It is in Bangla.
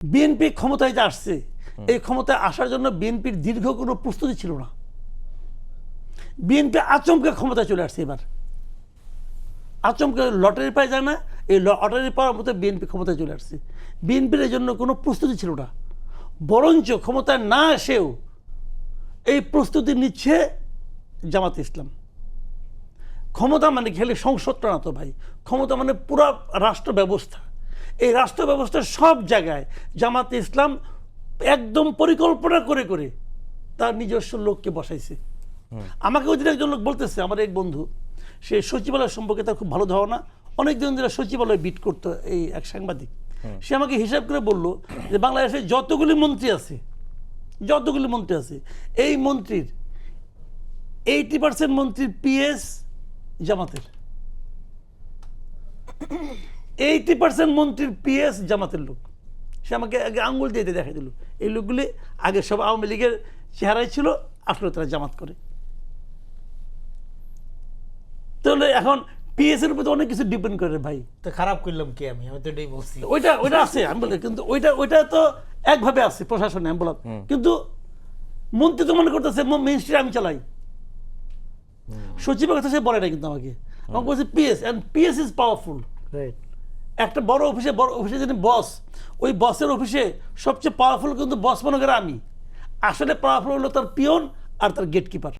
বিএনপি ক্ষমতায় যে আসছে, এই ক্ষমতায় আসার জন্য বিএনপির দীর্ঘ কোনো প্রস্তুতি ছিল না। বিএনপি আচমকা ক্ষমতায় চলে আসছে। এবার আচমকা লটারি পায় যায় না, এই লটারি পাওয়ার মতো বিএনপি ক্ষমতায় চলে আসছে। বিএনপির এই জন্য কোনো প্রস্তুতি ছিল না, বরঞ্চ ক্ষমতায় না এসেও এই প্রস্তুতি নিচ্ছে জামাত ইসলাম। ক্ষমতা মানে খেলে সংসদটা না তো ভাই, ক্ষমতা মানে পুরো রাষ্ট্র ব্যবস্থা। এই রাষ্ট্র ব্যবস্থার সব জায়গায় জামাতে ইসলাম একদম পরিকল্পনা করে করে তার নিজস্ব লোককে বসাইছে। আমাকে ওই দিন একজন লোক বলতেছে, আমার এক বন্ধু, সে সচিবালয় সম্পর্কে তার খুব ভালো ধারণা, অনেকদিন ধরে সচিবালয় বিট করতো, এই এক সাংবাদিক। সে আমাকে হিসাব করে বলল যে বাংলাদেশে যতগুলি মন্ত্রী আছে এই মন্ত্রীর 80% মন্ত্রীর পিএস জামাতের, 80% মন্ত্রীর পিএস জামাতের লোক। সে আমাকে আগে আঙ্গুল দিয়ে দেখা দিল, এই লোকগুলি আগে সব আওয়ামী লীগের চেহারাই ছিল, আসলে তারা জামাত করে। তাহলে এখন পিএস এর উপর অনেক কিছু ডিপেন্ড করে ভাই। তো খারাপ করলাম কি আমি তো এটাই বলছি। ওইটা আছে আমি বলি, কিন্তু ওইটা তো একভাবে আছে প্রশাসনে, আমি বললাম। কিন্তু মন্ত্রী তো মনে করতেছে মিনিস্ট্রি আমি চালাই, সচিবের কথা সে বলে না, কিন্তু আমাকে বলছে PS, and PS is powerful. একটা বড় অফিসে যিনি বস, ওই বসের অফিসে সবচেয়ে পাওয়ারফুল কিন্তু বস মনে করে আমি, আসলে পাওয়ারফুল হলো তার পিয়ন আর তার গেটকিপার।